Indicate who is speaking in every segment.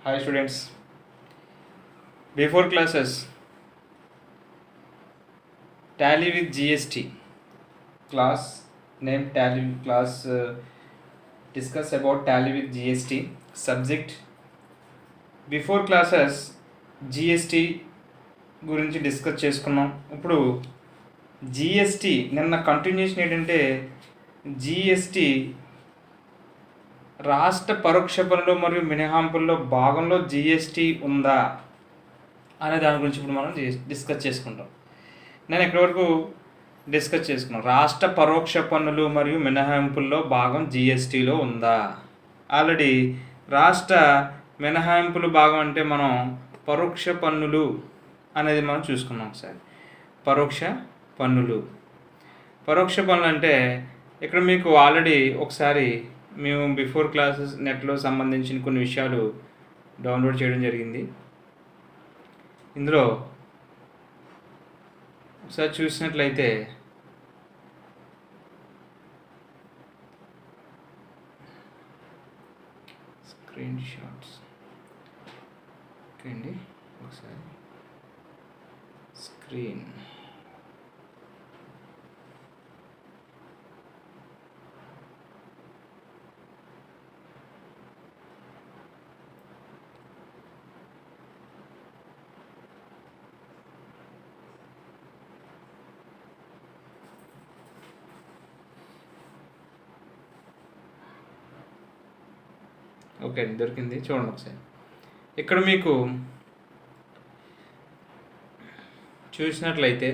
Speaker 1: Hi students. Before classes, Tally with GST class name Tally class discuss about Tally with GST subject. Before classes GST గురించి discuss చేసుకున్నాం. ఇప్పుడు GST నిన్న continuation ఏంటంటే GST రాష్ట్ర పరోక్ష పన్నులు మరియు మినహాంపుల్లో భాగంలో జిఎస్టీ ఉందా అనే దాని గురించి ఇప్పుడు మనం డిస్కస్ చేసుకుంటాం. నేను ఇక్కడి వరకు డిస్కస్ చేసుకున్నాను. రాష్ట్ర పరోక్ష పన్నులు మరియు మినహాయింపుల్లో భాగం జిఎస్టీలో ఉందా. ఆల్రెడీ రాష్ట్ర మినహాయింపులు భాగం అంటే మనం పరోక్ష పన్నులు అనేది మనం చూసుకున్నాం ఒకసారి. పరోక్ష పన్నులు అంటే ఇక్కడ మీకు ఆల్రెడీ ఒకసారి మేము బిఫోర్ క్లాసెస్ నెట్లో సంబంధించిన కొన్ని విషయాలు డౌన్లోడ్ చేయడం జరిగింది. ఇందులో ఒకసారి చూసినట్లయితే స్క్రీన్ షాట్స్ ఓకే అండి. ఒకసారి స్క్రీన్ ఓకే దొరికింది. చూడండి ఒకసారి. ఇక్కడ మీకు చూసినట్లయితే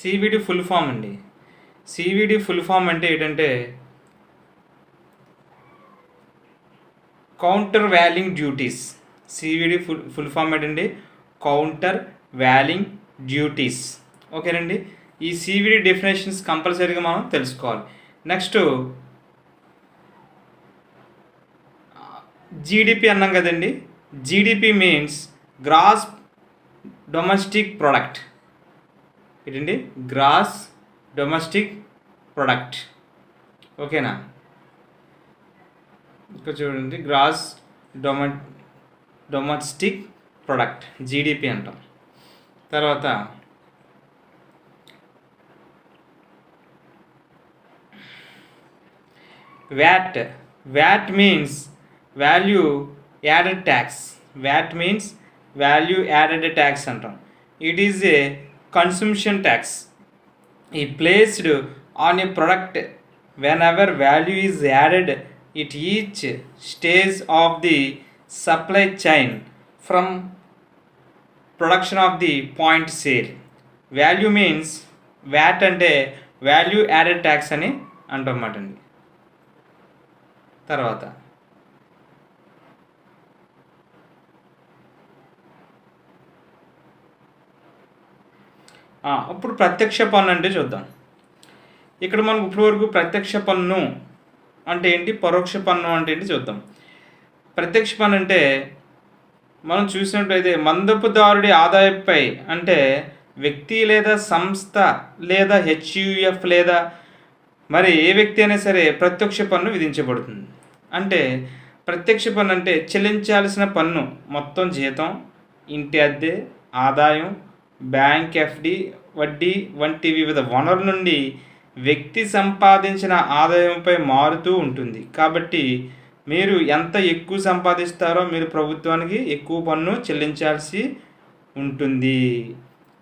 Speaker 1: సివిడి ఫుల్ ఫామ్ అండి. సివిడి ఫుల్ ఫామ్ అంటే ఏంటంటే countervailing duties. CVD full form ఏంటండి కౌంటర్ వ్యాలింగ్ డ్యూటీస్. ఓకేనండి. ఈ సివిడి డెఫినేషన్స్ కంపల్సరీగా మనం తెలుసుకోవాలి. నెక్స్ట్ జీడిపి అన్నాం కదండి. GDP means gross domestic product. ఏంటండి గ్రాస్ డొమెస్టిక్ ప్రొడక్ట్. ఓకేనా. ఇక్కడ చూడండి గ్రాస్ డొమెస్టిక్ ప్రొడక్ట్ జీడిపి అంటాం. తర్వాత VAT means value added tax. VAT means value added tax అంటాం. It is a consumption tax ఈ placed on a product whenever value is added at each stage of the supply chain from production of the point sale. Value means VAT అంటే value added tax అని అంటన్నమాట అండి. తర్వాత ఇప్పుడు ప్రత్యక్ష పన్ను అంటే చూద్దాం. ఇక్కడ మనకు ఇప్పటివరకు ప్రత్యక్ష పన్ను అంటే ఏంటి, పరోక్ష పన్ను అంటే ఏంటి చూద్దాం. ప్రత్యక్ష పన్ను అంటే మనం చూసినట్లయితే మందపుదారుడి ఆదాయంపై అంటే వ్యక్తి లేదా సంస్థ లేదా హెచ్యుఎఫ్ లేదా మరి ఏ వ్యక్తి అయినా సరే ప్రత్యక్ష పన్ను విధించబడుతుంది. అంటే ప్రత్యక్ష పన్ను అంటే చెల్లించాల్సిన పన్ను మొత్తం జీతం, ఇంటి అద్దె, ఆదాయం, బ్యాంక్ ఎఫ్డి, వడ్డీ వంటి వివిధ వనరుల నుండి వ్యక్తి సంపాదించిన ఆదాయంపై మారుతూ ఉంటుంది. కాబట్టి మీరు ఎంత ఎక్కువ సంపాదిస్తారో మీరు ప్రభుత్వానికి ఎక్కువ పన్ను చెల్లించాల్సి ఉంటుంది.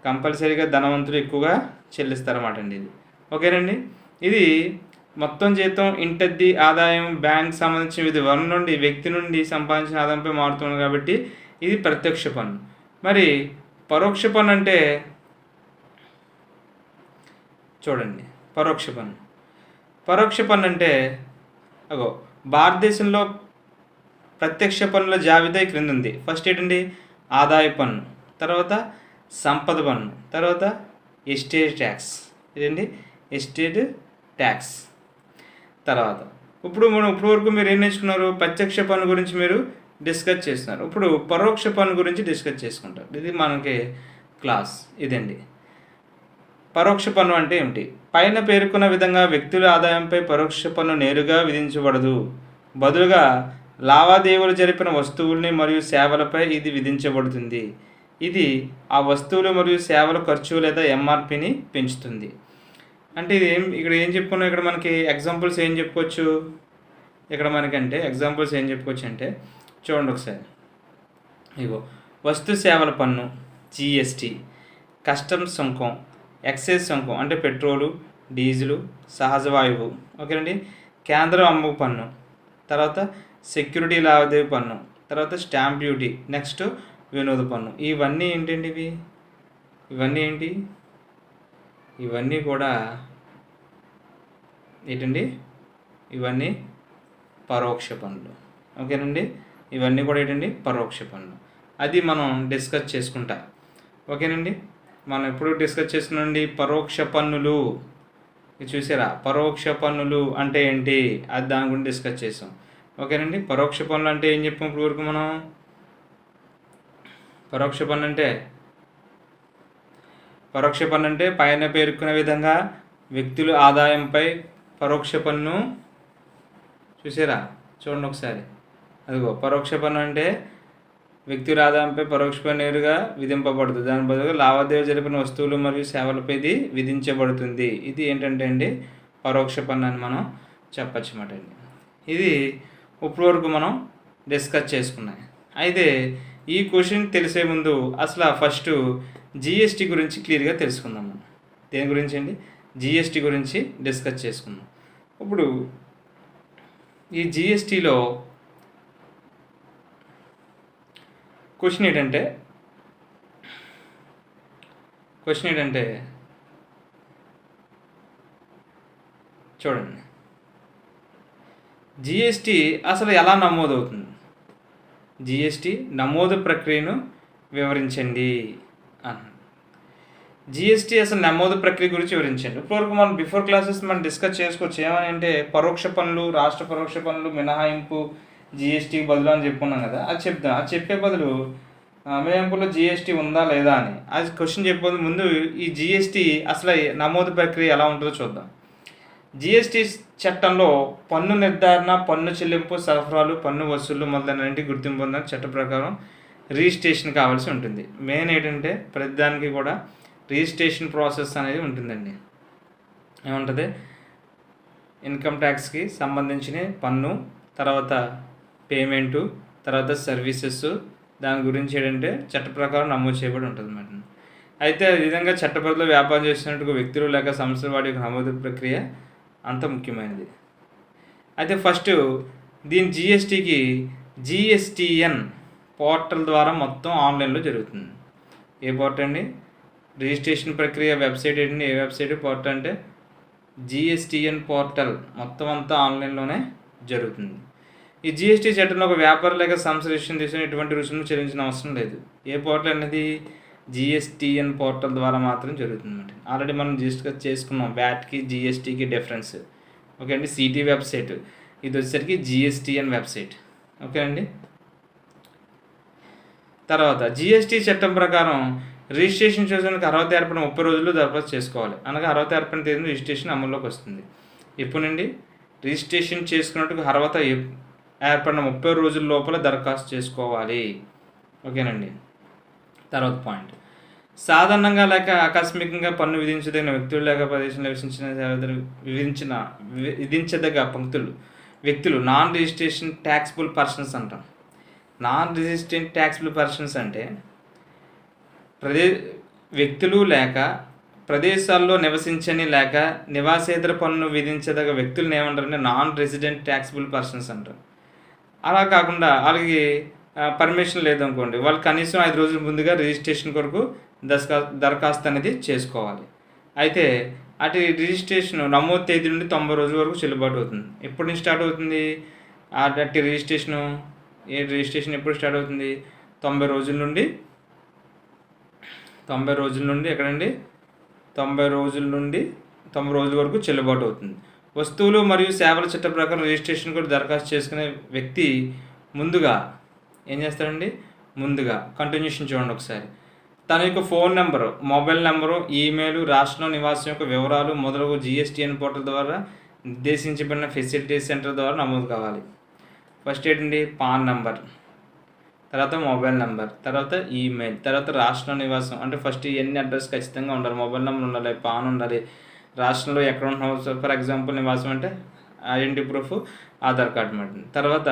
Speaker 1: కంపల్సరీగా ధనవంతులు ఎక్కువగా చెల్లిస్తారన్నమాట అండి ఇది. ఓకేనండి. ఇది మొత్తం జీతం, ఇంటద్ది, ఆదాయం, బ్యాంక్ సంబంధించిన వివిధ వనరుల నుండి వ్యక్తి నుండి సంపాదించిన ఆదాయంపై మారుతుంది కాబట్టి ఇది ప్రత్యక్ష పన్ను. మరి పరోక్ష పన్ను అంటే చూడండి. పరోక్ష పన్ను అంటే భారతదేశంలో ప్రత్యక్ష పన్నుల జాబితా క్రింద ఉంది. ఫస్ట్ ఏంటండి ఆదాయ పన్ను, తర్వాత సంపద పన్ను, తర్వాత ఎస్టేట్ ట్యాక్స్. ఇదండి ఎస్టేట్ ట్యాక్స్. తర్వాత ఇప్పుడు వరకు మీరు ఏం నేర్చుకున్నారు, ప్రత్యక్ష పన్ను గురించి మీరు డిస్కస్ చేస్తున్నారు. ఇప్పుడు పరోక్ష పన్ను గురించి డిస్కస్ చేసుకుంటారు. ఇది మనకి క్లాస్ ఇదండి. పరోక్ష పన్ను అంటే ఏమిటి? పైన పేర్కొన్న విధంగా వ్యక్తుల ఆదాయంపై పరోక్ష పన్ను నేరుగా విధించబడదు. బదులుగా లావాదేవీలు జరిపిన వస్తువుల్ని మరియు సేవలపై ఇది విధించబడుతుంది. ఇది ఆ వస్తువులు మరియు సేవల ఖర్చు లేదా ఎంఆర్పిని పెంచుతుంది. అంటే ఇది ఇక్కడ ఏం చెప్పుకున్నాం? ఇక్కడ మనకి ఎగ్జాంపుల్స్ ఏం చెప్పుకోవచ్చు? ఇక్కడ మనకంటే ఎగ్జాంపుల్స్ ఏం చెప్పుకోవచ్చు అంటే చూడండి ఒకసారి. ఇగో వస్తు సేవల పన్ను, జిఎస్టీ, కస్టమ్స్ సుంకం, ఎక్సైజ్ సుంకం అంటే పెట్రోలు, డీజిలు, సహజ వాయువు, ఓకేనండి, కేంద్ర అమ్మక పన్ను, తర్వాత సెక్యూరిటీ లావాదేవీ పన్ను, తర్వాత స్టాంప్ డ్యూటీ, నెక్స్ట్ వినోద పన్ను. ఇవన్నీ ఏంటండి? ఇవన్నీ ఏంటి? ఇవన్నీ కూడా ఏంటండి? ఇవన్నీ పరోక్ష పన్నులు, ఓకేనండి. ఇవన్నీ కూడా ఏంటండి? పరోక్ష పన్నులు. అది మనం డిస్కస్ చేసుకుంటా, ఓకేనండి. మనం ఎప్పుడు డిస్కస్ చేసుకున్నాండి? పరోక్ష పన్నులు. ఇది చూసారా? పరోక్ష పన్నులు అంటే ఏంటి? అది దాని గురించి డిస్కస్ చేసాం, ఓకేనండి. పరోక్ష పన్నులు అంటే ఏం చెప్పాం ఇప్పుడు వరకు మనం? పరోక్ష పన్ను అంటే పైన పేర్కొన్న విధంగా వ్యక్తుల ఆదాయంపై పరోక్ష పన్ను. చూసారా? చూడండి ఒకసారి. అదిగో పరోక్ష పన్ను అంటే వ్యక్తుల ఆదాయంపై పరోక్ష పన్ను నేరుగా విధింపబడుతుంది. దాని బదులుగా లావాదేవీలు జరిపిన వస్తువులు మరియు సేవలపై ఇది విధించబడుతుంది. ఇది ఏంటంటే అండి పరోక్ష పన్ను అని మనం చెప్పచ్చు అన్నమాట అండి. ఇది ఇప్పుడు వరకు మనం డిస్కస్ చేసుకున్నాం. అయితే ఈ క్వశ్చన్ తెలిసే ముందు అసలు ఫస్ట్ జిఎస్టీ గురించి క్లియర్గా తెలుసుకుందాం. మనం దేని గురించి అండి? జిఎస్టీ గురించి డిస్కస్ చేసుకుందాం. ఇప్పుడు ఈ జిఎస్టీలో క్వశ్చన్ ఏంటంటే చూడండి, జిఎస్టీ అసలు ఎలా నమోదవుతుంది? జిఎస్టీ నమోదు ప్రక్రియను వివరించండి అన్న. జిఎస్టీ అసలు నమోదు ప్రక్రియ గురించి వివరించండి. ఇప్పటివరకు మనం బిఫోర్ క్లాసెస్ మనం డిస్కస్ చేసుకోవచ్చు. ఏమని అంటే పరోక్ష పన్నులు, రాష్ట్ర పరోక్ష పన్నులు, మినహాయింపు, జిఎస్టీకి బదులు అని చెప్పుకున్నాం కదా. అది చెప్తాం. అది చెప్పే బదులు మినహాయింపులో జిఎస్టీ ఉందా లేదా అని అది క్వశ్చన్ చెప్పే ముందు ఈ జిఎస్టీ అసలు నమోదు ప్రక్రియ ఎలా ఉంటుందో చూద్దాం. జిఎస్టీ చట్టంలో పన్ను నిర్ధారణ, పన్ను చెల్లింపు, సరఫరాలు, పన్ను వసూళ్లు మొదలైనటువంటి గుర్తింపు పొందిన చట్ట ప్రకారం రిజిస్ట్రేషన్ కావాల్సి ఉంటుంది. మెయిన్ ఏంటంటే ప్రతిదానికి కూడా రిజిస్ట్రేషన్ ప్రాసెస్ అనేది ఉంటుందండి. ఏముంటుంది? ఇన్కమ్ ట్యాక్స్కి సంబంధించిన పన్ను, తర్వాత పేమెంటు, తర్వాత సర్వీసెస్, దాని గురించి ఏంటంటే చట్ట ప్రకారం నమోదు చేయబడి ఉంటుంది అన్నమాట. అయితే ఈ విధంగా చట్ట పరిధిలో వ్యాపారం చేస్తున్నట్టుగా వ్యక్తులు లేక సంస్థల వాటి యొక్క నమోదు ప్రక్రియ అంత ముఖ్యమైనది. అయితే ఫస్ట్ దీని జిఎస్టీకి జిఎస్టిఎన్ పోర్టల్ ద్వారా మొత్తం ఆన్లైన్లో జరుగుతుంది. ఏ పోర్టల్ అండి? రిజిస్ట్రేషన్ ప్రక్రియ వెబ్సైట్ ఏంటండి? ఏ వెబ్సైట్? పోర్టల్ అంటే జిఎస్టిఎన్ పోర్టల్. మొత్తం అంతా ఆన్లైన్లోనే జరుగుతుంది. ఈ జిఎస్టీ చట్టంలో ఒక వ్యాపారం లేక సంస్థ రిజిస్ట్రేషన్ తీసుకుని ఎటువంటి రుసుము చెల్లించిన అవసరం లేదు. ఏ పోర్టల్ అనేది? జిఎస్టిఎన్ పోర్టల్ ద్వారా మాత్రం జరుగుతుంది అన్నమాట. ఆల్రెడీ మనం డిస్కస్ చేసుకున్నాం వ్యాట్కి జిఎస్టీకి డిఫరెన్స్. ఓకే అండి. సిటీ వెబ్సైట్, ఇది వచ్చేసరికి జిఎస్టిఎన్ వెబ్సైట్. ఓకే అండి. తర్వాత జిఎస్టీ చట్టం ప్రకారం రిజిస్ట్రేషన్ చేయడానికి అర్హత ఏర్పడిన 30 రోజుల్లో దరఖాస్తు చేసుకోవాలి. అనగా అర్హత ఏర్పడిన తేదీన రిజిస్ట్రేషన్ అమల్లోకి వస్తుంది. ఇప్పుడు నుండి రిజిస్ట్రేషన్ చేసుకున్నట్టుగా అర్హత ఏర్పడిన 30 రోజుల లోపల దరఖాస్తు చేసుకోవాలి. ఓకేనండి. తర్వాత పాయింట్, సాధారణంగా లేక ఆకస్మికంగా పన్ను విధించదగిన వ్యక్తులు లేక ప్రదేశంలో విధించదగ్గ వ్యక్తులు నాన్ రిజిస్ట్రేషన్ ట్యాక్సిబుల్ పర్సన్స్ అంటాం. నాన్ రిజిస్ట్రేషన్ ట్యాక్సిబుల్ పర్సన్స్ అంటే వ్యక్తులు లేక ప్రదేశాల్లో నివసించని లేక నివాసేతర పన్ను విధించదగ్గ వ్యక్తులను ఏమంటారంటే నాన్ రెసిడెంట్ ట్యాక్సిబుల్ పర్సన్స్ అంటారు. అలా కాకుండా వాళ్ళకి పర్మిషన్ లేదనుకోండి, వాళ్ళు కనీసం 5 రోజుల ముందుగా రిజిస్ట్రేషన్ కొరకు దరఖాస్తు అనేది చేసుకోవాలి. అయితే అటు రిజిస్ట్రేషన్ నమోదు తేదీ నుండి 90 రోజుల వరకు చెల్లుబాటు అవుతుంది. ఎప్పటి నుంచి స్టార్ట్ అవుతుంది? అటు రిజిస్ట్రేషన్ ఎప్పుడు స్టార్ట్ అవుతుంది? 90 రోజుల నుండి ఎక్కడండి 90 రోజుల వరకు చెల్లుబాటు అవుతుంది. వస్తువులు మరియు సేవల చట్ట ప్రకారం రిజిస్ట్రేషన్ కూడా దరఖాస్తు చేసుకునే వ్యక్తి ముందుగా ఏం చేస్తాడండి, ముందుగా కంటిన్యూషన్ చూడండి ఒకసారి. తన యొక్క phone number, mobile number, email, రాష్ట్రం, నివాసం యొక్క వివరాలు మొదలగు జిఎస్టీఎన్ పోర్టల్ ద్వారా నిర్దేశించబడిన ఫెసిలిటీస్ సెంటర్ ద్వారా నమోదు కావాలి. ఫస్ట్ ఏంటండి, పాన్ నెంబర్, తర్వాత మొబైల్ నెంబర్, తర్వాత ఈమెయిల్, తర్వాత రాష్ట్రం, నివాసం. అంటే ఫస్ట్ ఇవన్నీ అడ్రస్ ఖచ్చితంగా ఉండాలి. మొబైల్ నెంబర్ ఉండాలి, పాన్ ఉండాలి, రాష్ట్రంలో ఎక్కడ ఉంటున్నావు, ఫర్ ఎగ్జాంపుల్ నివాసం అంటే ఐడెంటిటీ ప్రూఫ్, ఆధార్ కార్డు అన్నమాట. తర్వాత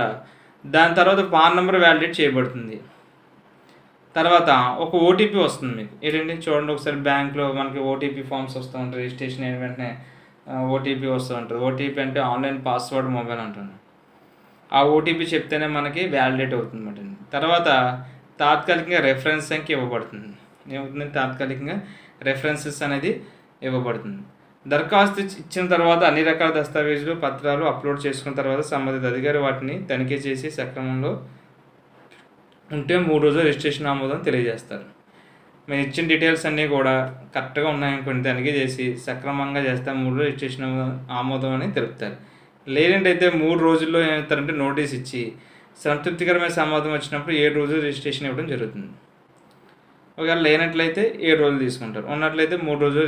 Speaker 1: దాని తర్వాత పాన్ నెంబర్ వ్యాలిడేట్ చేయబడుతుంది. తర్వాత ఒక ఓటీపీ వస్తుంది మీకు. ఏంటండి చూడండి ఒకసారి, బ్యాంక్లో మనకి ఓటీపీ ఫామ్స్ వస్తూ ఉంటాయి, రిజిస్ట్రేషన్ అయిన వెంటనే ఓటీపీ వస్తూ ఉంటుంది. ఓటీపీ అంటే ఆన్లైన్ పాస్వర్డ్ మొబైల్ అంటాను. ఆ ఓటీపీ చెప్తేనే మనకి వ్యాలిడేట్ అవుతుంది అన్నమాట. తర్వాత తాత్కాలికంగా రెఫరెన్స్ సంఖ్య ఇవ్వబడుతుంది. ఏమవుతుంది, తాత్కాలికంగా రెఫరెన్సెస్ అనేది ఇవ్వబడుతుంది. దరఖాస్తు ఇచ్చిన తర్వాత అన్ని రకాల దస్తావేజులు, పత్రాలు అప్లోడ్ చేసుకున్న తర్వాత సంబంధిత అధికారి వాటిని తనిఖీ చేసి సక్రమంలో ఉంటే 3 రోజులు రిజిస్ట్రేషన్ ఆమోదం తెలియజేస్తారు. మీరు ఇచ్చిన డీటెయిల్స్ అన్నీ కూడా కరెక్ట్గా ఉన్నాయనుకోండి, తనిఖీ చేసి సక్రమంగా చేస్తే 3 రోజులు రిజిస్ట్రేషన్ ఆమోదం అని తెలుపుతారు. లేదంటే 3 రోజుల్లో ఏం చేస్తారంటే నోటీస్ ఇచ్చి సంతృప్తికరమైన సమాధానం వచ్చినప్పుడు 7 రోజులు రిజిస్ట్రేషన్ ఇవ్వడం జరుగుతుంది. ఒకవేళ లేనట్లయితే 7 రోజులు తీసుకుంటారు, ఉన్నట్లయితే 3 రోజులు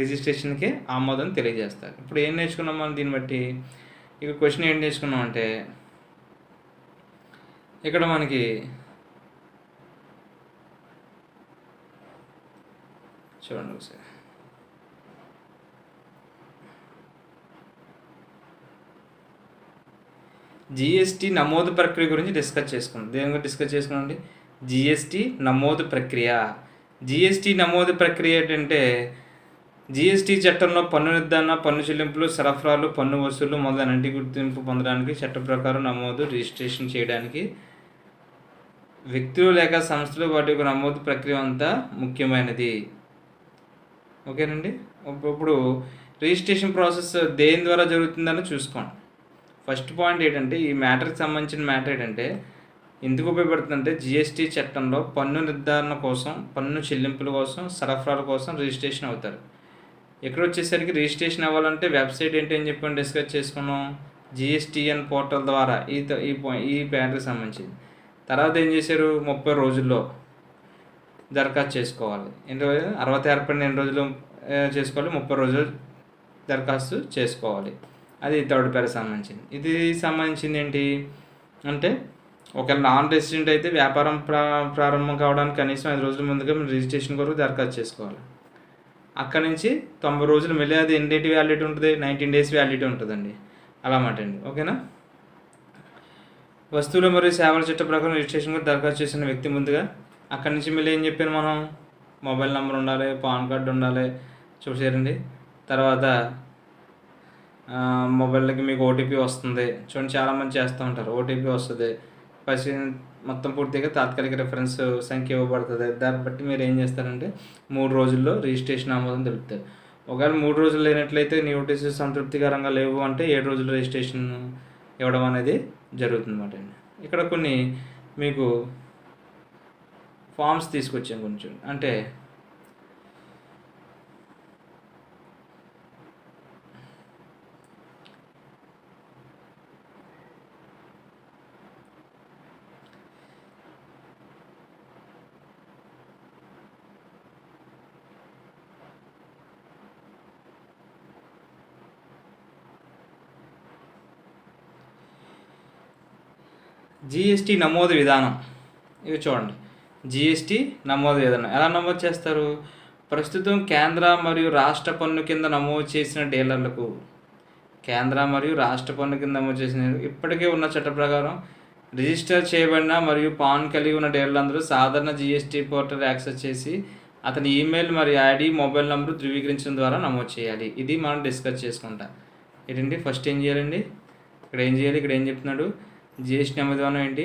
Speaker 1: రిజిస్ట్రేషన్కి ఆమోదం తెలియజేస్తారు. ఇప్పుడు ఏం నేర్చుకున్నాం మనం దీన్ని బట్టి? ఇక క్వశ్చన్ ఏం నేర్చుకున్నాం అంటే, ఇక్కడ మనకి చూడండి ఒకసారి, జిఎస్టీ నమోదు ప్రక్రియ గురించి డిస్కస్ చేసుకున్నాం. దేని గురించి డిస్కస్ చేసుకున్నాండి? జిఎస్టీ నమోదు ప్రక్రియ. జిఎస్టీ నమోదు ప్రక్రియ ఏంటంటే, జిఎస్టీ చట్టంలో పన్ను నిర్ధారణ, పన్ను చెల్లింపులు, సరఫరాలు, పన్ను వసూలు మొదలైనటి గుర్తింపు పొందడానికి, చట్ట ప్రకారం నమోదు, రిజిస్ట్రేషన్ చేయడానికి వ్యక్తులు లేక సంస్థలు వాటి యొక్క నమోదు ప్రక్రియ అంతా ముఖ్యమైనది. ఓకేనండి. ఇప్పుడు రిజిస్ట్రేషన్ ప్రాసెస్ దేని ద్వారా జరుగుతుందని చూసుకోండి. ఫస్ట్ పాయింట్ ఏంటంటే, ఈ మ్యాటర్కి సంబంధించిన మ్యాటర్ ఏంటంటే ఎందుకు ఉపయోగపడుతుందంటే, జిఎస్టీ చట్టంలో పన్ను నిర్ధారణ కోసం, పన్ను చెల్లింపుల కోసం, సరఫరాల కోసం రిజిస్ట్రేషన్ అవుతారు. ఇక్కడ వచ్చేసరికి రిజిస్ట్రేషన్ అవ్వాలంటే వెబ్సైట్ ఏంటి అని చెప్పి డిస్కస్ చేసుకున్నాం, జిఎస్టీఎన్ పోర్టల్ ద్వారా. ఈ ప్యాటర్కి సంబంధించింది. తర్వాత ఏం చేశారు, 30 రోజుల్లో దరఖాస్తు చేసుకోవాలి. ఎన్ని రోజులు? 60 ఏర్పడిన ఎన్ని రోజులు చేసుకోవాలి? 30 రోజులు దరఖాస్తు చేసుకోవాలి. అది థర్డ్ పేరు సంబంధించింది. ఇది సంబంధించింది ఏంటి అంటే, ఒకవేళ నాన్ రెసిడెంట్ అయితే వ్యాపారం ప్రారంభం కావడానికి కనీసం 5 రోజుల ముందుగా మీరు రిజిస్ట్రేషన్ కొరకు దరఖాస్తు చేసుకోవాలి. అక్కడ నుంచి 90 రోజులు మళ్ళీ అది ఎన్ని డేట్ వ్యాలిడిటీ ఉంటుంది? 19 డేస్ వ్యాలిడిటీ ఉంటుందండి. అలా మాట అండి. ఓకేనా. వస్తువులు మరియు సేవల చట్ట ప్రకారం రిజిస్ట్రేషన్ కూడా దరఖాస్తు చేసిన వ్యక్తి ముందుగా అక్కడి నుంచి మళ్ళీ ఏం చెప్పాను మనం, మొబైల్ నెంబర్ ఉండాలి, పాన్ కార్డు ఉండాలి, చూసారండి. తర్వాత మొబైల్కి మీకు ఓటీపీ వస్తుంది. చూడండి చాలామంది చేస్తూ ఉంటారు, ఓటీపీ వస్తుంది, మొత్తం పూర్తిగా తాత్కాలిక రిఫరెన్స్ సంఖ్య ఇవ్వబడుతుంది. దాన్ని బట్టి మీరు ఏం చేస్తారంటే 3 రోజుల్లో రిజిస్ట్రేషన్ ఆమోదం తెలుపుతారు. ఒకవేళ 3 రోజులు లేనట్లయితే నోటీస్ సంతృప్తికరంగా లేవు అంటే 7 రోజులు రిజిస్ట్రేషన్ ఇవ్వడం అనేది జరుగుతుంది అన్నమాట అండి. ఇక్కడ కొన్ని మీకు ఫామ్స్ తీసుకొచ్చాను కొంచెం, అంటే జిఎస్టీ నమోదు విధానం. ఇవి చూడండి, జిఎస్టీ నమోదు విధానం ఎలా నమోదు చేస్తారు? ప్రస్తుతం కేంద్ర మరియు రాష్ట్ర పన్ను కింద నమోదు చేసిన డీలర్లకు, కేంద్ర మరియు రాష్ట్ర పన్ను కింద నమోదు చేసిన ఇప్పటికే ఉన్న చట్ట ప్రకారం రిజిస్టర్ చేయబడిన మరియు పాన్ కలిగి ఉన్న డీలర్లందరూ సాధారణ జిఎస్టీ పోర్టల్ యాక్సెస్ చేసి అతని ఈమెయిల్ మరియు ఐడి, మొబైల్ నెంబర్ ధృవీకరించడం ద్వారా నమోదు చేయాలి. ఇది మనం డిస్కస్ చేసుకుంటాం. ఏంటండి ఫస్ట్ ఏం చేయాలండి, ఇక్కడ ఏం చేయాలి, ఇక్కడ ఏం చెప్తున్నాడు, జిఎస్టీ నమోదు ఏంటి,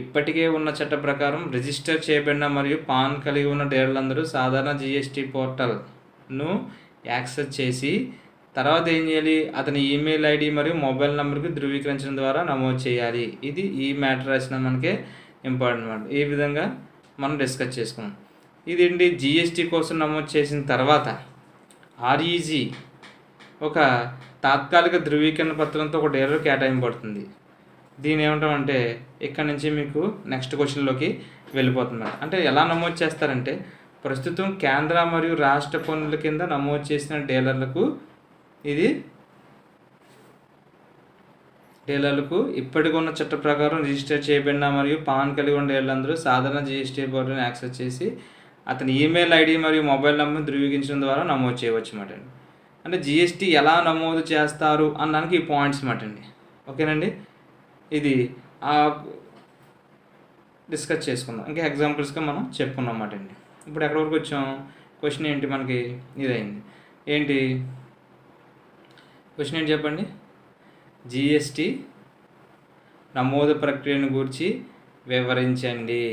Speaker 1: ఇప్పటికే ఉన్న చట్ట ప్రకారం రిజిస్టర్ చేయబడిన మరియు పాన్ కలిగి ఉన్న డీలర్లందరూ సాధారణ జిఎస్టీ పోర్టల్ను యాక్సెస్ చేసి తర్వాత ఏం చేయాలి, అతని ఈమెయిల్ ఐడి మరియు మొబైల్ నెంబర్కి ధృవీకరించడం ద్వారా నమోదు చేయాలి. ఇది ఈ మ్యాటర్ రాసిన మనకే ఇంపార్టెంట్ మాట. ఈ విధంగా మనం డిస్కస్ చేసుకున్నాం. ఇదేంటి, జిఎస్టీ కోసం నమోదు చేసిన తర్వాత ఆర్ఈజీ ఒక తాత్కాలిక ధృవీకరణ పత్రంతో ఒక డీలర్ కేటాయింపబడుతుంది. దీని ఏమంటామంటే ఇక్కడ నుంచి మీకు నెక్స్ట్ క్వశ్చన్లోకి వెళ్ళిపోతుంది. అంటే ఎలా నమోదు చేస్తారంటే ప్రస్తుతం కేంద్ర మరియు రాష్ట్ర పన్నుల కింద నమోదు చేసిన డీలర్లకు ఇప్పటికున్న చట్ట ప్రకారం రిజిస్టర్ చేయబడిన మరియు పాన్ కలిగి ఉన్న డీలర్లందరూ సాధారణ జిఎస్టీ పోర్టల్ని యాక్సెస్ చేసి అతని ఈమెయిల్ ఐడి మరియు మొబైల్ నెంబర్ని ధృవీకరించడం ద్వారా నమోదు చేయవచ్చు అన్నమాట అండి. అంటే జిఎస్టీ ఎలా నమోదు చేస్తారు అన్నానికి ఈ పాయింట్స్ అన్నమాట అండి. ఓకేనండి, ఇది డిస్కస్ చేసుకుందాం. ఇంకా ఎగ్జాంపుల్స్గా మనం చెప్పుకున్నాం అన్నమాట అండి. ఇప్పుడు ఎక్కడి వరకు వచ్చాం? క్వశ్చన్ ఏంటి మనకి? ఇదైంది. ఏంటి క్వశ్చన్ ఏంటి చెప్పండి? జిఎస్టీ నమోదు ప్రక్రియను గురించి వివరించండి.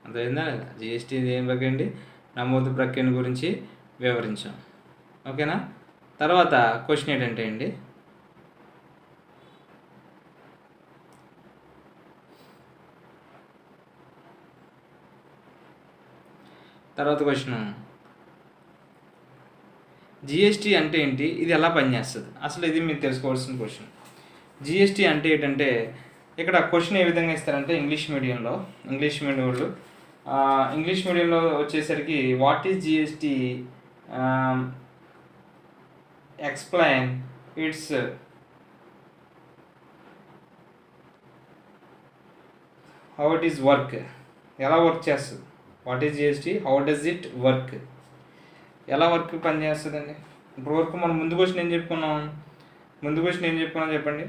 Speaker 1: అర్థమైందా? జిఎస్టీ ఏం ప్రక్రియ? నమోదు ప్రక్రియను గురించి వివరించాం. ఓకేనా? తర్వాత క్వశ్చన్ ఏంటంటే అండి, తర్వాత క్వశ్చన్ జిఎస్టీ అంటే ఏంటి, ఇది ఎలా పనిచేస్తుంది అసలు, ఇది మీరు తెలుసుకోవాల్సిన క్వశ్చన్. జిఎస్టీ అంటే ఏంటంటే ఇక్కడ క్వశ్చన్ ఏ విధంగా ఇస్తారంటే ఇంగ్లీష్ మీడియంలో వచ్చేసరికి what is GST, explain it's how it is work, ఎలా వర్క్ చేస్తుంది. What is GST, how does it work, ఎలా వర్క్ పనిచేస్తుందండి. ఇప్పుడు వరకు మనం ముందు క్వశ్చన్ ఏం చెప్పుకున్నాం చెప్పండి.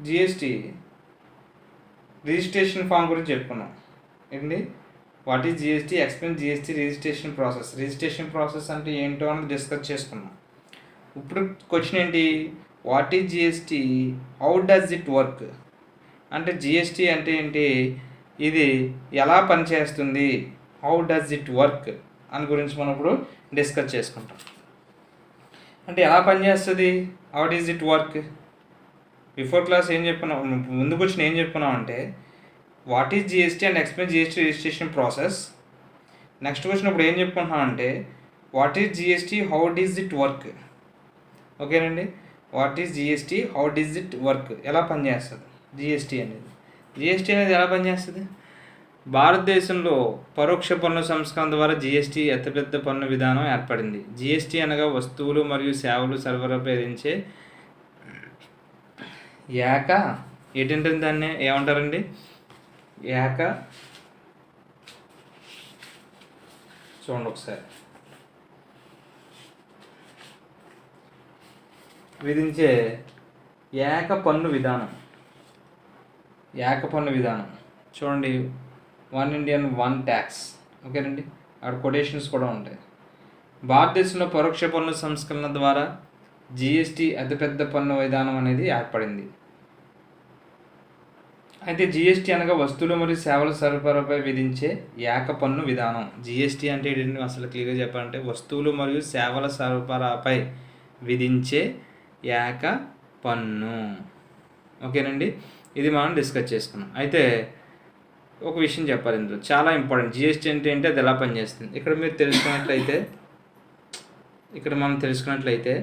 Speaker 1: జిఎస్టీ రిజిస్ట్రేషన్ ఫామ్ గురించి చెప్పుకున్నాం. ఏంటి? What is GST, explain GST registration process అంటే ఏంటో అని డిస్కస్ చేసుకున్నాం. ఇప్పుడు క్వశ్చన్ ఏంటి? What is GST, how does it work, అంటే జిఎస్టీ అంటే ఏంటి, ఇది ఎలా పనిచేస్తుంది, హౌ డస్ ఇట్ వర్క్ అని గురించి మనం ఇప్పుడు డిస్కస్ చేసుకుంటాం. అంటే ఎలా పనిచేస్తుంది, how does it work. Before class ఏం చెప్పుకున్నాం, ముందు క్వశ్చన్ ఏం చెప్పుకున్నాం అంటే what is GST and explain GST registration process. Next question ఇప్పుడు ఏం చెప్పుకుంటున్నాం అంటే what is GST, how does it work. ఓకేనండి, what is GST, how does it work, ఎలా పనిచేస్తుంది జిఎస్టీ అనేది ఎలా పనిచేస్తుంది. భారతదేశంలో పరోక్ష పన్ను సంస్కరణ ద్వారా జిఎస్టీ అతిపెద్ద పన్ను విధానం ఏర్పడింది. జిఎస్టీ అనగా వస్తువులు మరియు సేవలు సరఫరాపై విధించే ఏంటంటే దాన్ని ఏమంటారండి, చూడండి ఒకసారి, విధించే ఏక పన్ను విధానం. చూడండి, 1 Indian 1 ట్యాక్స్. ఓకేనండి, అక్కడ కొటేషన్స్ కూడా ఉంటాయి. భారతదేశంలో పరోక్ష పన్ను సంస్కరణ ద్వారా జిఎస్టీ అతిపెద్ద పన్ను విధానం అనేది ఏర్పడింది. అయితే జిఎస్టీ అనగా వస్తువులు మరియు సేవల సరఫరాపై విధించే ఏక పన్ను విధానం. జిఎస్టీ అంటే ఏంటంటే అసలు క్లియర్గా చెప్పాలంటే వస్తువులు మరియు సేవల సరఫరాపై విధించే ఏక పన్ను. ఓకేనండి, ఇది మనం డిస్కస్ చేసుకున్నాం. అయితే ఒక విషయం చెప్పాలి ఇందులో, చాలా ఇంపార్టెంట్. జిఎస్టీ అంటే ఏంటి, అది ఎలా పనిచేస్తుంది. ఇక్కడ మనం తెలుసుకున్నట్లయితే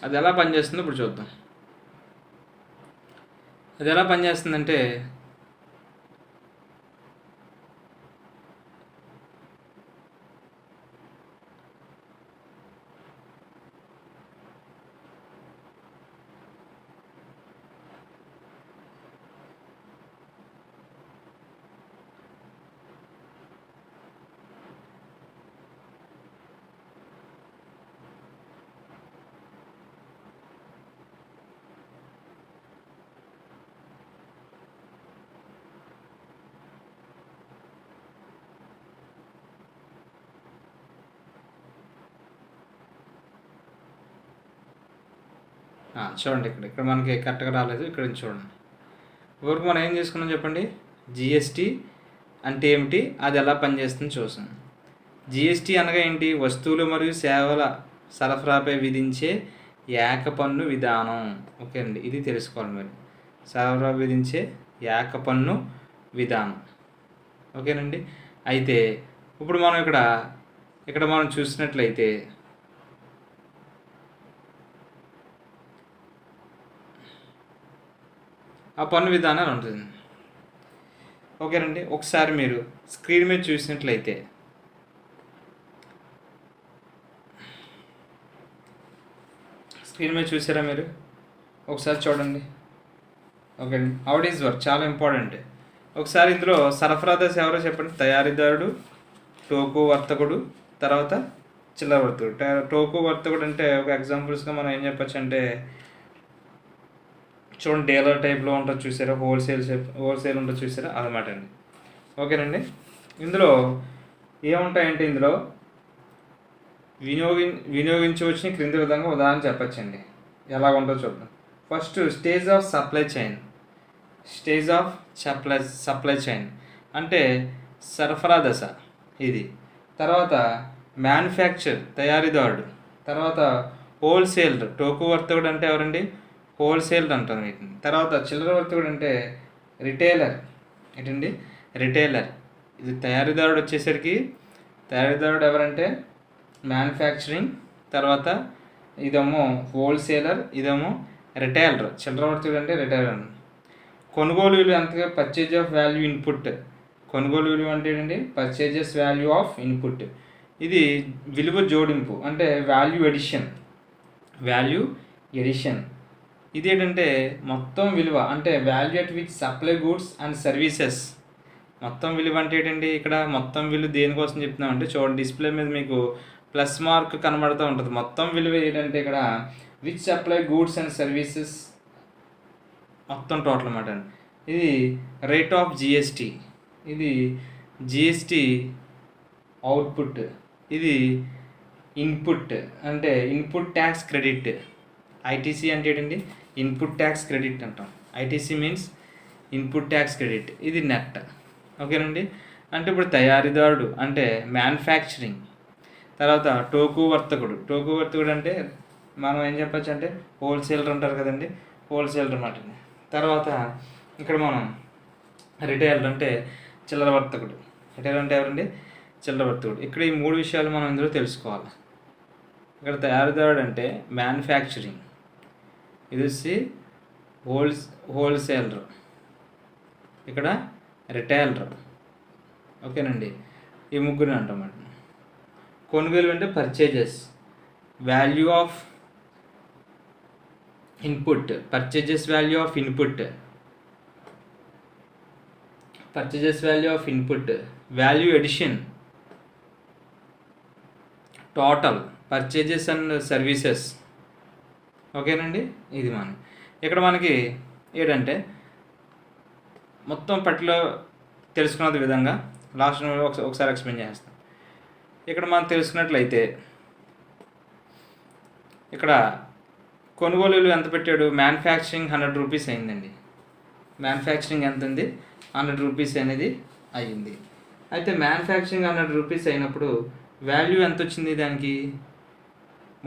Speaker 1: అది ఎలా పనిచేస్తుందో ఇప్పుడు చూద్దాం. అది ఎలా పనిచేస్తుందంటే చూడండి, ఇక్కడ మనకి కరెక్ట్గా రాలేదు, ఇక్కడ చూడండి. వరకు మనం ఏం చేసుకున్నాం చెప్పండి. జిఎస్టీ అంటే ఏమిటి, అది ఎలా పనిచేస్తుందో చూసాం. జిఎస్టీ అనగా ఏంటి, వస్తువులు మరియు సేవల సరఫరాపై విధించే ఏక పన్ను విధానం. ఓకే అండి, ఇది తెలుసుకోవాలి మరి. సరఫరా విధించే ఏక పన్ను విధానం. ఓకేనండి, అయితే ఇప్పుడు మనం ఇక్కడ మనం చూసినట్లయితే ఆ పన్ను విధానాలు ఉంటుంది. ఓకేనండి, ఒకసారి మీరు స్క్రీన్ మీద చూసినట్లయితే స్క్రీన్ మీద చూసారా మీరు? ఒకసారి చూడండి. ఓకే అండి, హౌ ఇట్ ఈస్ వర్క్ చాలా ఇంపార్టెంట్. ఒకసారి ఇందులో సరఫరాదారు ఎవరో చెప్పండి. తయారీదారుడు, టోకు వర్తకుడు, తర్వాత చిల్లర వర్తకుడు. టోకు వర్తకుడు అంటే ఒక ఎగ్జాంపుల్స్గా మనం ఏం చెప్పచ్చు అంటే చూడండి, డీలర్ టైప్లో ఉంటుంది చూసారా, హోల్సేల్ ఉంటుంది చూసారా, అదనమాట అండి. ఓకేనండి, ఇందులో ఏముంటాయంటే ఇందులో వినియోగించవచ్చిన క్రింది విధంగా ఉదాహరణ చెప్పచ్చండి. ఎలా ఉంటుందో చూద్దాం. First stage of supply chain అంటే సరఫరా దశ ఇది. తర్వాత మ్యానుఫ్యాక్చర్ తయారీదారుడు. తర్వాత హోల్సేలర్ టోకు వర్తకుడు అంటే ఎవరండి? హోల్సేలర్ అంటారు వీటిని. తర్వాత చిల్లర వర్తకుడు అంటే రిటైలర్. ఏంటండి? రిటైలర్. ఇది తయారీదారుడు వచ్చేసరికి తయారీదారుడు ఎవరంటే మ్యానుఫ్యాక్చరింగ్. తర్వాత ఇదేమో హోల్సేలర్, ఇదేమో రిటైలర్. చిల్లర వర్తకుడు అంటే రిటైలర్. కొనుగోలు విలువ ఎంతగా? Purchase of value input. కొనుగోలు విలువ అంటే ఏంటండి? Purchases value of input. ఇది విలువ జోడింపు అంటే వాల్యూ ఎడిషన్. ఇది ఏంటంటే మొత్తం విలువ అంటే value at which supply goods and services. మొత్తం విలువ అంటే ఏంటండి? ఇక్కడ మొత్తం విలువ దేనికోసం చెప్తున్నామంటే చూడండి, డిస్ప్లే మీద మీకు ప్లస్ మార్క్ కనబడుతూ ఉంటుంది. మొత్తం విలువ ఏంటంటే ఇక్కడ which supply goods and services మొత్తం టోటల్ అన్నమాట అండి. ఇది రేట్ ఆఫ్ జిఎస్టీ. ఇది జిఎస్టీ అవుట్పుట్. ఇది ఇన్పుట్ అంటే ఇన్పుట్ ట్యాక్స్ క్రెడిట్. ఐటీసీ అంటే ఏంటండి? ఇన్పుట్ ట్యాక్స్ క్రెడిట్ అంటాం. ITC means input tax credit. ఇది నెట్. ఓకేనండి, అంటే ఇప్పుడు తయారీదారుడు అంటే మ్యానుఫ్యాక్చరింగ్. తర్వాత టోకు వర్తకుడు అంటే మనం ఏం చెప్పచ్చు అంటే హోల్సేలర్ ఉంటారు కదండి, హోల్సేలర్ అన్నమాట. తర్వాత ఇక్కడ మనం రిటైలర్ అంటే చిల్లర వర్తకుడు. రిటైలర్ అంటే ఎవరండి? చిల్లర వర్తకుడు. ఇక్కడ ఈ మూడు విషయాలు మనం ఇందులో తెలుసుకోవాలి. ఇక్కడ తయారీదారుడు అంటే మ్యానుఫ్యాక్చరింగ్, ఇది వచ్చి హోల్సేలర్, ఇక్కడ రిటైలర్. ఓకేనండి, ఈ ముగ్గురిని అంటామంట. కొనుగోలు అంటే purchases, value of input, purchases value of input, value addition, total purchases and services. ఓకేనండి, ఇది ఇక్కడ మనకి ఏంటంటే మొత్తం పట్టిలో తెలుసుకున్న విధంగా లాస్ట్ ఒకసారి ఎక్స్ప్లెయిన్ చేస్తాం. ఇక్కడ మనం తెలుసుకున్నట్లయితే ఇక్కడ కొనుగోలు విలువ ఎంత పెట్టాడు? మ్యానుఫ్యాక్చరింగ్ 100 రూపీస్ అయిందండి. మ్యానుఫ్యాక్చరింగ్ ఎంత ఉంది? 100 రూపీస్ అనేది అయ్యింది. అయితే మ్యానుఫ్యాక్చరింగ్ 100 రూపీస్ అయినప్పుడు వాల్యూ ఎంత వచ్చింది దానికి?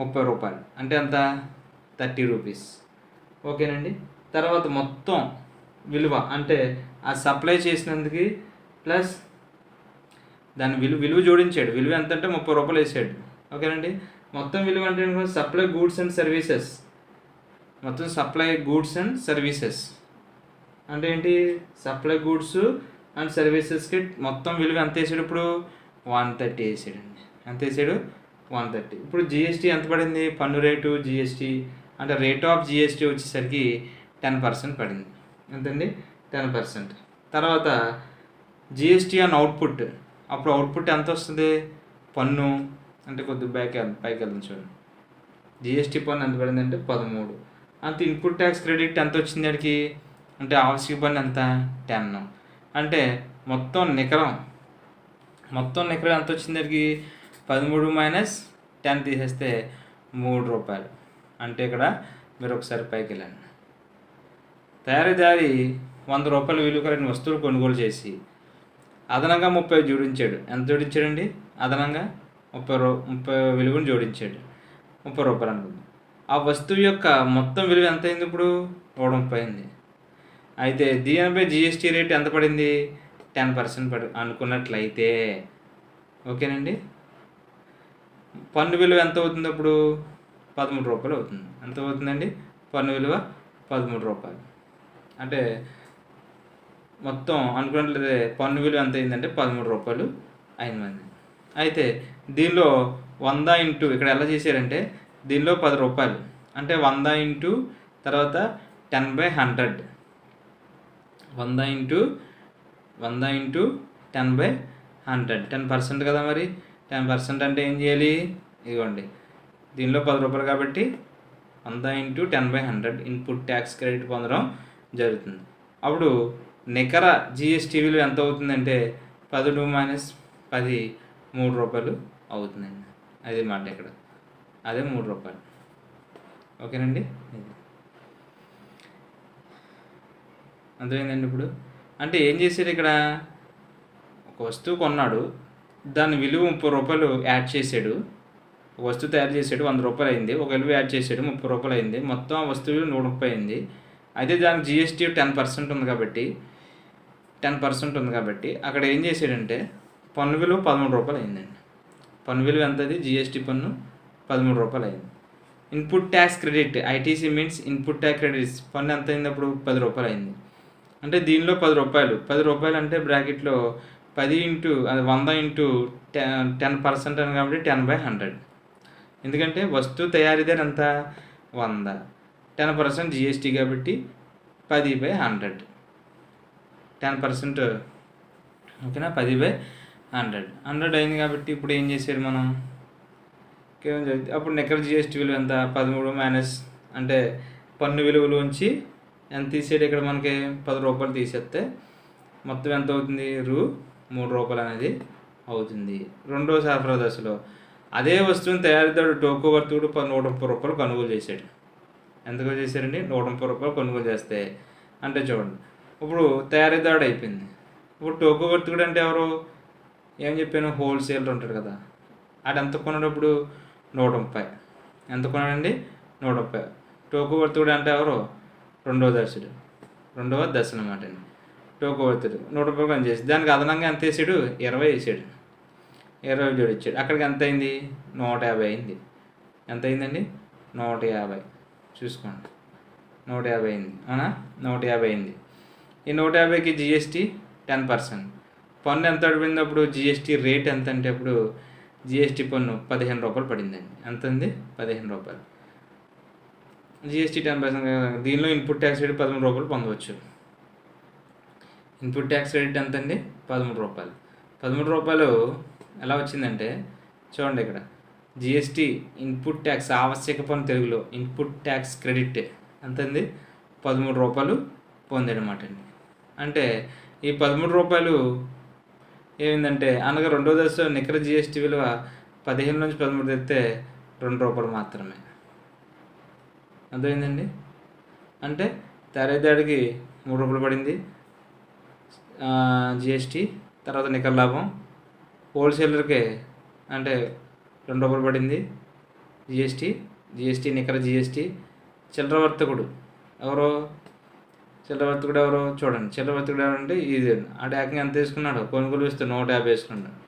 Speaker 1: 30 రూపాయలు. అంటే ఎంత? 30 రూపీస్. ఓకేనండి, తర్వాత మొత్తం విలువ అంటే ఆ సప్లై చేసినందుకు ప్లస్ దాని విలువ జోడించాడు. విలువ ఎంత అంటే 30 రూపాయలు వేసాడు. ఓకేనండి, మొత్తం విలువ అంటే సప్లై గూడ్స్ అండ్ సర్వీసెస్. మొత్తం సప్లై గూడ్స్ అండ్ సర్వీసెస్ అంటే ఏంటి? సప్లై గూడ్స్ అండ్ సర్వీసెస్కి మొత్తం విలువ ఎంత వేసాడు? ఇప్పుడు 130 వేసాడండి. ఎంత వేసాడు? 130. ఇప్పుడు జిఎస్టీ ఎంత పడింది? పన్ను రేటు జిఎస్టీ అంటే రేట్ ఆఫ్ జిఎస్టీ వచ్చేసరికి 10% పడింది. ఎంతండి? 10%. తర్వాత జిఎస్టీ ఆన్ అవుట్పుట్. అప్పుడు అవుట్పుట్ ఎంత వస్తుంది? పన్ను అంటే కొద్దిగా పైకి వెళ్తుంది చూడండి. జిఎస్టీ పన్ను ఎంత పడింది అంటే 13. అంత ఇన్పుట్ ట్యాక్స్ క్రెడిట్ ఎంత వచ్చింది అడికి అంటే ఆవశ్యక పన్ను ఎంత? 10. అంటే మొత్తం నికరం ఎంత వచ్చింది అడికి? 13 మైనస్ 10 తీసేస్తే 3 రూపాయలు. అంటే ఇక్కడ మీరు ఒకసారి పైకి వెళ్ళండి. తయారీదారి 100 రూపాయలు విలువ కలిగిన వస్తువులు కొనుగోలు చేసి అదనంగా 30 జోడించాడు. ఎంత జోడించాడండి? అదనంగా 30 విలువను జోడించాడు. 30 రూపాయలు అనుకుంది. ఆ వస్తువు యొక్క మొత్తం విలువ ఎంత అయింది? ఇప్పుడు 130 అయింది. అయితే దీనిపై జిఎస్టీ రేట్ ఎంత పడింది? 10% అనుకున్నట్లయితే ఓకేనండి, పన్ను విలువ ఎంత అవుతుంది అప్పుడు? 13 రూపాయలు అవుతుంది. ఎంత అవుతుందండి? పన్ను విలువ 13 రూపాయలు. అంటే మొత్తం అనుకున్నట్లయితే పన్ను విలువ ఎంత అయిందంటే 13 రూపాయలు అయింది. అయితే దీనిలో 100 ఇంటూ ఇక్కడ ఎలా చేశారంటే దీనిలో 10 రూపాయలు అంటే 100 ఇంటూ తర్వాత 10/100, 100 ఇంటూ 10/100 10% కదా. మరి 10% అంటే ఏం చేయాలి? ఇదిగోండి, దీనిలో 10 రూపాయలు కాబట్టి 100 ఇంటూ 10/100 ఇన్పుట్ ట్యాక్స్ క్రెడిట్ పొందడం జరుగుతుంది. అప్పుడు నికర జిఎస్టీ విలువ ఎంత అవుతుందంటే 12 మైనస్ 10 3 రూపాయలు అవుతుందండి. అదే మాట ఇక్కడ, అదే 3 రూపాయలు. ఓకేనండి, అర్థమైందండి. ఇప్పుడు అంటే ఏం చేశారు ఇక్కడ? ఒక వస్తువు కొన్నాడు, దాని విలువ 30 రూపాయలు యాడ్ చేసాడు. ఒక వస్తువు తయారు చేసాడు, 100 రూపాయలు అయింది. ఒక విలువ యాడ్ చేసాడు, 30 రూపాయలు అయింది. మొత్తం ఆ వస్తువు 130 అయింది. అయితే దానికి జిఎస్టీ 10% ఉంది కాబట్టి 10% ఉంది కాబట్టి అక్కడ ఏం చేసాడంటే పన్ను విలువ 13 రూపాయలు అయిందండి. పన్ను విలువ ఎంతది? జిఎస్టీ పన్ను 13 రూపాయలు అయింది. Input tax credit ITC means input tax credits పన్ను ఎంత అయింది అప్పుడు? 10 రూపాయలు అయింది. అంటే దీనిలో 10 రూపాయలు అంటే బ్రాకెట్లో 10 ఇంటూ అది 100 ఇంటూ 10% అని కాబట్టి 10/100. ఎందుకంటే వస్తువు తయారీదారు ఎంత? 100, 10% జిఎస్టీ కాబట్టి 10/100, 10%. ఓకేనా? 10/100 అయింది కాబట్టి ఇప్పుడు ఏం చేశారు మనం? కేవలం జరిగింది. అప్పుడు నికర జిఎస్టీ విలువ ఎంత? 13 మైనస్ అంటే పన్ను విలువలోంచి ఎంత తీసేది ఇక్కడ మనకి? 10 రూపాయలు తీసేస్తే మొత్తం ఎంత అవుతుంది? 3 రూపాయలు అనేది అవుతుంది. రెండో సరఫరా దశలో అదే వస్తువుని తయారీదారుడు టోకో వర్తకుడు 130 రూపాయలు కొనుగోలు చేశాడు. ఎంతగా చేశారండి? 130 రూపాయలు కొనుగోలు చేస్తే అంటే చూడండి, ఇప్పుడు తయారీదారుడు అయిపోయింది. ఇప్పుడు టోకో వర్తకుడు అంటే ఎవరు? ఏం చెప్పాను? హోల్సేలర్ ఉంటాడు కదా. ఆడు ఎంత కొన్నాడప్పుడు? 130. ఎంత కొన్నాడండి? 130. టోకో వర్తకుడు అంటే ఎవరు? రెండవ దశ అనమాట అండి. టోకో వర్తకుడు 100 రూపాయలు పని చేసి దానికి అదనంగా ఎంత వేసాడు? 20 వేసాడు. 20 జోడిచ్చాడు. అక్కడికి ఎంత అయింది? 150 అయింది. ఎంత అయిందండి? 150. చూసుకోండి, 150 అయింది. అవునా? 150 అయింది. ఈ 150కి జిఎస్టీ 10%. పన్ను ఎంత పడిపోయింది అప్పుడు? జిఎస్టీ రేట్ ఎంత అంటే అప్పుడు జిఎస్టీ పన్ను 15 రూపాయలు పడిందండి. ఎంత ఉంది? 15 రూపాయలు. జిఎస్టీ 10%. దీనిలో ఇన్పుట్ ట్యాక్స్ రేట్ 13 రూపాయలు పొందవచ్చు. ఇన్పుట్ ట్యాక్స్ రేట్ ఎంత అండి? 13 రూపాయలు. 13 రూపాయలు ఎలా వచ్చిందంటే చూడండి, ఇక్కడ జిఎస్టీ ఇన్పుట్ ట్యాక్స్ ఆవశ్యక పన్ను తెలుగులో ఇన్పుట్ ట్యాక్స్ క్రెడిట్ ఎంత అండి? 13 రూపాయలు పొందాడనమాట అండి. అంటే ఈ 13 రూపాయలు ఏమైందంటే అనగా రెండో దశలో నికర జిఎస్టీ విలువ 15 నుంచి 13 తెస్తే 2 రూపాయలు మాత్రమే. అర్థమైందండి? అంటే తయారీదారుడికి 3 రూపాయలు పడింది జిఎస్టీ, తర్వాత నికర లాభం. హోల్సేలర్కి అంటే 2 రూపాయలు పడింది జిఎస్టీ నికర జిఎస్టీ. చిల్లర వర్తకుడు ఎవరో? చూడండి, చిల్లర వర్తకుడు ఎవరంటే ఇది ఆ ట్యాక్ని ఎంత వేసుకున్నాడు? కొనుగోలు ఇస్తే 150 వేసుకున్నాడు.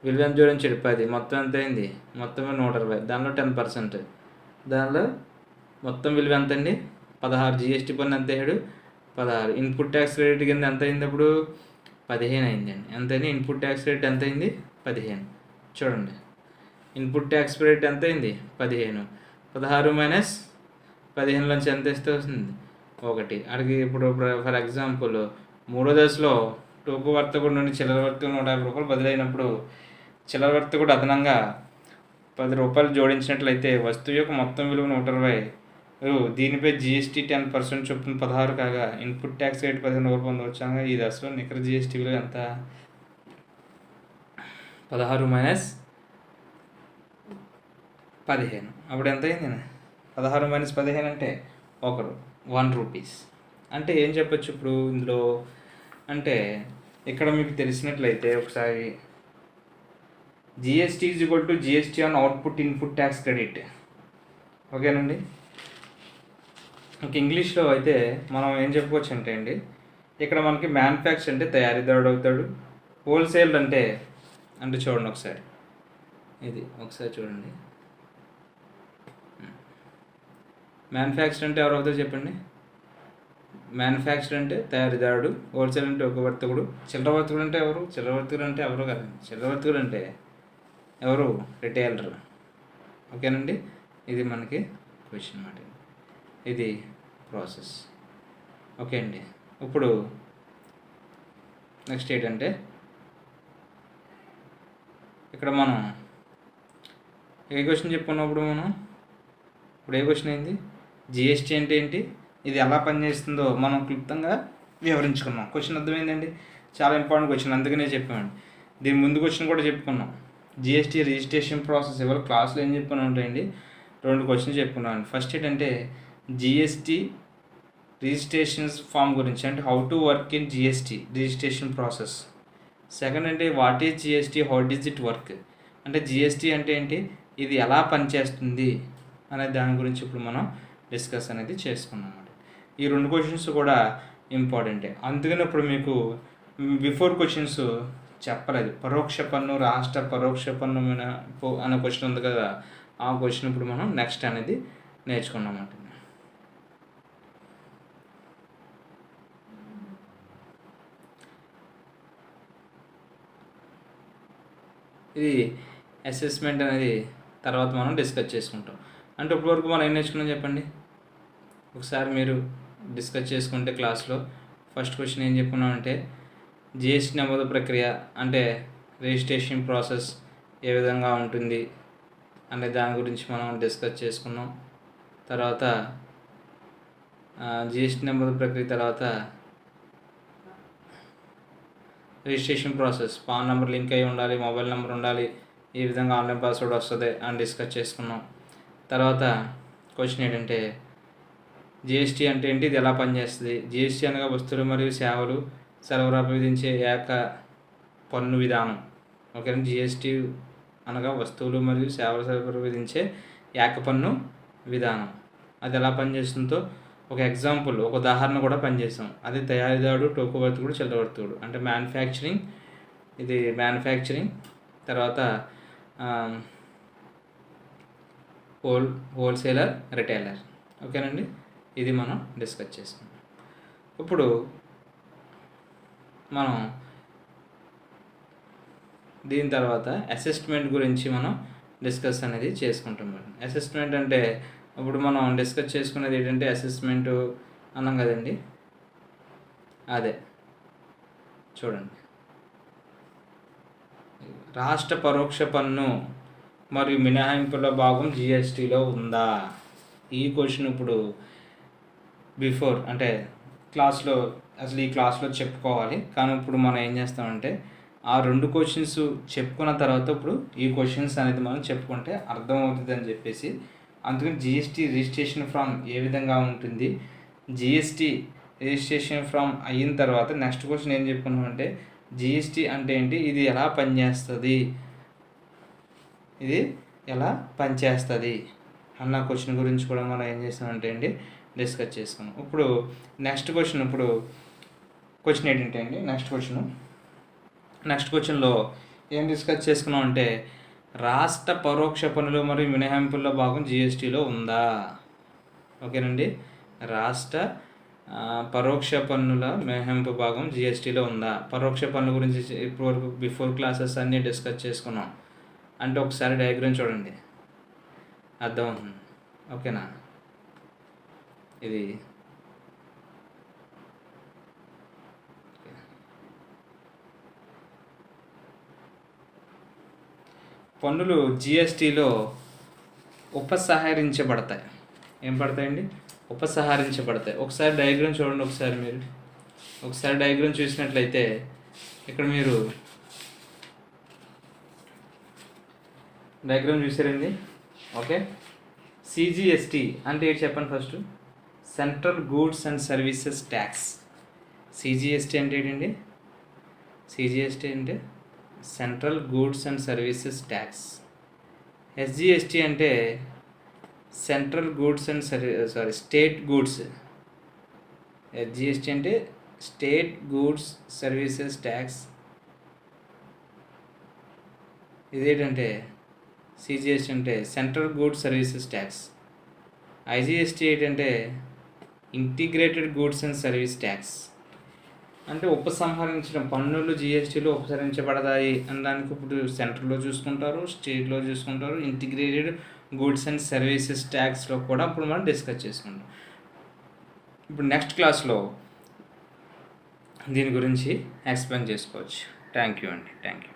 Speaker 1: విలువ ఎంత జోడించాడు? 10. మొత్తం ఎంత అయింది? మొత్తం 120. దానిలో 10%. దానిలో మొత్తం విలువ ఎంత అండి? 16. జిఎస్టీ పన్ను ఎంత అయ్యాడు? 16. ఇన్పుట్ ట్యాక్స్ క్రెడిట్ కింద ఎంత అయింది అప్పుడు? 15 అయిందండి. ఎంత అయింది? ఇన్పుట్ ట్యాక్స్ రేట్ ఎంత అయింది? 15. చూడండి, ఇన్పుట్ ట్యాక్స్ రేట్ ఎంత అయింది? 15. 16 మైనస్ 15 నుంచి ఎంత ఇస్తే వస్తుంది? 1. అడిగి ఇప్పుడు ఫర్ ఎగ్జాంపుల్ మూడో దశలో టోకో వర్తకుడు నుండి చిల్లర వర్తకుడు 150 రూపాయలు బదిలైనప్పుడు చిల్లర వర్తకుడు అదనంగా 10 రూపాయలు జోడించినట్లయితే వస్తువు యొక్క మొత్తం విలువ 120. దీనిపై జిఎస్టీ 10% చొప్పున 16 కాగా ఇన్పుట్ ట్యాక్స్ రేట్ 15 రూపాయలు పొందవచ్చు. అనగా ఈ దశలో నికర జిఎస్టీ విలువ ఎంత? 16 మైనస్ 15. అప్పుడు ఎంత అయింది? 16 మైనస్ 15 అంటే 1 రూపీస్. అంటే ఏం చెప్పచ్చు ఇప్పుడు ఇందులో అంటే ఇక్కడ మీకు తెలిసినట్లయితే ఒకసారి GST is equal to GST on output input tax credit. ఓకేనండి. ఇంక ఇంగ్లీష్లో అయితే మనం ఏం చెప్పుకోవచ్చు అంటే అండి, ఇక్కడ మనకి మ్యానుఫ్యాక్చర్ అంటే తయారీదారుడు అవుతాడు. హోల్సేల్ అంటే చూడండి ఒకసారి, ఇది ఒకసారి చూడండి. మ్యానుఫ్యాక్చర్ అంటే ఎవరు అవుతారు చెప్పండి? మ్యానుఫ్యాక్చర్ అంటే తయారీదారుడు, హోల్సేల్ అంటే ఒక వర్తకుడు, చిల్లర వర్తకుడు అంటే ఎవరు? చిల్లర వర్తకుడు అంటే ఎవరు కదా, చిల్లర వర్తకుడు అంటే ఎవరు? రిటైలర్. ఓకేనండి, ఇది మనకి క్వశ్చన్ అన్నమాట. ఇది ప్రాసెస్. ఓకే అండి, ఇప్పుడు నెక్స్ట్ ఏంటంటే ఇక్కడ మనం ఏ క్వశ్చన్ చెప్పుకున్నప్పుడు ఇప్పుడు ఏ క్వశ్చన్ అయింది? జిఎస్టీ అంటే ఏంటి, ఇది ఎలా పనిచేస్తుందో మనం క్లుప్తంగా వివరించుకున్నాం. క్వశ్చన్ అర్థమైందండి, చాలా ఇంపార్టెంట్ క్వశ్చన్, అందుకనే చెప్పామండి. దీని ముందు క్వశ్చన్ కూడా చెప్పుకున్నాం. జిఎస్టీ రిజిస్ట్రేషన్ ప్రాసెస్ ఇవాళ క్లాస్లో ఏం చెప్పుకున్నాం ఉంటాయండి, 2 క్వశ్చన్స్ చెప్పుకున్నాను. ఫస్ట్ ఏంటంటే జిఎస్టీ రిజిస్ట్రేషన్స్ ఫామ్ గురించి, అంటే how to work in GST registration process. Second అంటే what is GST, how does it work, అంటే జిఎస్టీ అంటే ఏంటి, ఇది ఎలా పనిచేస్తుంది అనే దాని గురించి ఇప్పుడు మనం డిస్కస్ అనేది చేసుకున్నాం అన్నమాట. ఈ 2 క్వశ్చన్స్ కూడా ఇంపార్టెంటే, అందుకని ఇప్పుడు మీకు బిఫోర్ క్వశ్చన్స్ చెప్పలేదు. పరోక్ష పన్ను, రాష్ట్ర పరోక్ష పన్ను అనే క్వశ్చన్ ఉంది కదా, ఆ క్వశ్చన్ ఇప్పుడు మనం నెక్స్ట్ అనేది నేర్చుకున్నాం అన్నమాట. ఇది అసెస్మెంట్ అనేది తర్వాత మనం డిస్కస్ చేసుకుంటాం. అంటే ఇప్పటివరకు మనం ఏం నేర్చుకున్నాం చెప్పండి ఒకసారి, మీరు డిస్కస్ చేసుకుంటే క్లాస్లో ఫస్ట్ క్వశ్చన్ ఏం చెప్పుకున్నామంటే జిఎస్టీ నమోదు ప్రక్రియ అంటే రిజిస్ట్రేషన్ ప్రాసెస్ ఏ విధంగా ఉంటుంది అనే దాని గురించి మనం డిస్కస్ చేసుకున్నాం. తర్వాత జిఎస్టీ నమోదు ప్రక్రియ తర్వాత registration process, pan number link అయి ఉండాలి, మొబైల్ నెంబర్ ఉండాలి, ఏ విధంగా ఆన్లైన్ పాస్వర్డ్ వస్తుంది అని డిస్కస్ చేసుకున్నాం. తర్వాత క్వశ్చన్ ఏంటంటే జిఎస్టీ అంటే ఏంటి, ఇది ఎలా పనిచేస్తుంది. జిఎస్టీ అనగా వస్తువులు మరియు సేవలు సరఫరాపై విధించే ఏక పన్ను విధానం. ఓకే, జిఎస్టీ అనగా వస్తువులు మరియు సేవల సరఫరా విధించే ఏక పన్ను విధానం. అది ఎలా పనిచేస్తుందో ఒక ఎగ్జాంపుల్, ఒక ఉదాహరణ కూడా పనిచేస్తాం. అది తయారీదారుడు, టోకువర్తకుడు, చిల్లరవర్తకుడు. అంటే మ్యానుఫ్యాక్చరింగ్, ఇది మ్యానుఫ్యాక్చరింగ్. తర్వాత హోల్సేలర్, రిటైలర్. ఓకేనండి, ఇది మనం డిస్కస్ చేసుకుందాం. ఇప్పుడు మనం దీని తర్వాత అసెస్మెంట్ గురించి మనం డిస్కస్ అనేది చేసుకుంటాం. అసెస్మెంట్ అంటే ఇప్పుడు మనం డిస్కస్ చేసుకునేది ఏంటంటే అసెస్మెంట్ అన్నాం కదండి, అదే చూడండి. రాష్ట్ర పరోక్ష పన్ను మరియు మినహాయింపుల భాగం జిఎస్టీలో ఉందా, ఈ క్వశ్చన్ ఇప్పుడు బిఫోర్ అంటే క్లాస్లో అసలు ఈ క్లాస్లో చెప్పుకోవాలి. కానీ ఇప్పుడు మనం ఏం చేస్తామంటే ఆ 2 క్వశ్చన్స్ చెప్పుకున్న తర్వాత ఇప్పుడు ఈ క్వశ్చన్స్ అనేది మనం చెప్పుకుంటే అర్థమవుతుంది అని చెప్పేసి, అందుకని జిఎస్టీ రిజిస్ట్రేషన్ ఫామ్ ఏ విధంగా ఉంటుంది, జిఎస్టీ రిజిస్ట్రేషన్ ఫామ్ అయిన తర్వాత నెక్స్ట్ క్వశ్చన్ ఏం చెప్పుకున్నామంటే జిఎస్టీ అంటే ఏంటి, ఇది ఎలా పనిచేస్తుంది, ఇది ఎలా పనిచేస్తుంది అన్న క్వశ్చన్ గురించి కూడా మనం ఏం చేస్తామంటే అండి డిస్కస్ చేసుకున్నాం. ఇప్పుడు నెక్స్ట్ క్వశ్చన్, ఇప్పుడు క్వశ్చన్ ఏంటంటే అండి నెక్స్ట్ క్వశ్చన్లో ఏం డిస్కస్ చేసుకున్నాం అంటే రాష్ట్ర పరోక్ష పన్నులు మరియు మినహాయింపుల్లో భాగం జిఎస్టీలో ఉందా. ఓకేనండి, రాష్ట్ర పరోక్ష పన్నుల మినహాయింపు భాగం జిఎస్టీలో ఉందా. పరోక్ష పన్ను గురించి ఇప్పటివరకు బిఫోర్ క్లాసెస్ అన్నీ డిస్కస్ చేసుకున్నాం. అంటే ఒకసారి డయాగ్రామ్ చూడండి, అర్థమవుతుంది. ఓకేనా, ఇది పన్నులు జిఎస్టీలో ఉపసంహరించబడతాయి. ఏం పడతాయండి? ఉపసంహరించబడతాయి. ఒకసారి డయాగ్రామ్ చూడండి. ఒకసారి డయాగ్రామ్ చూసినట్లయితే ఇక్కడ మీరు డయాగ్రామ్ చూసారండి. ఓకే, సిజిఎస్టీ అంటే ఏంటి చెప్పండి first. Central goods and services tax. CGST అంటే ఏంటండి? సిజిఎస్టీ అంటే central goods and services tax. SGST అంటే central goods and state goods. SGST అంటే స్టేట్ గూడ్స్ సర్వీసెస్ ట్యాక్స్, ఇదేంటంటే సిజిఎస్టీ అంటే central goods services tax, IGST ఏంటంటే integrated goods and service tax. అంటే ఉపసంహరించిన పన్నులు జిఎస్టీలో ఉపసంహరించబడతాయి అనడానికి ఇప్పుడు సెంట్రల్లో చూసుకుంటారు, స్టేట్లో చూసుకుంటారు, ఇంటిగ్రేటెడ్ గూడ్స్ అండ్ సర్వీసెస్ ట్యాక్స్లో కూడా ఇప్పుడు మనం డిస్కస్ చేసుకుంటాం. ఇప్పుడు నెక్స్ట్ క్లాస్లో దీని గురించి ఎక్స్ప్లెయిన్ చేసుకోవచ్చు. థ్యాంక్ యూ అండి. Thank you.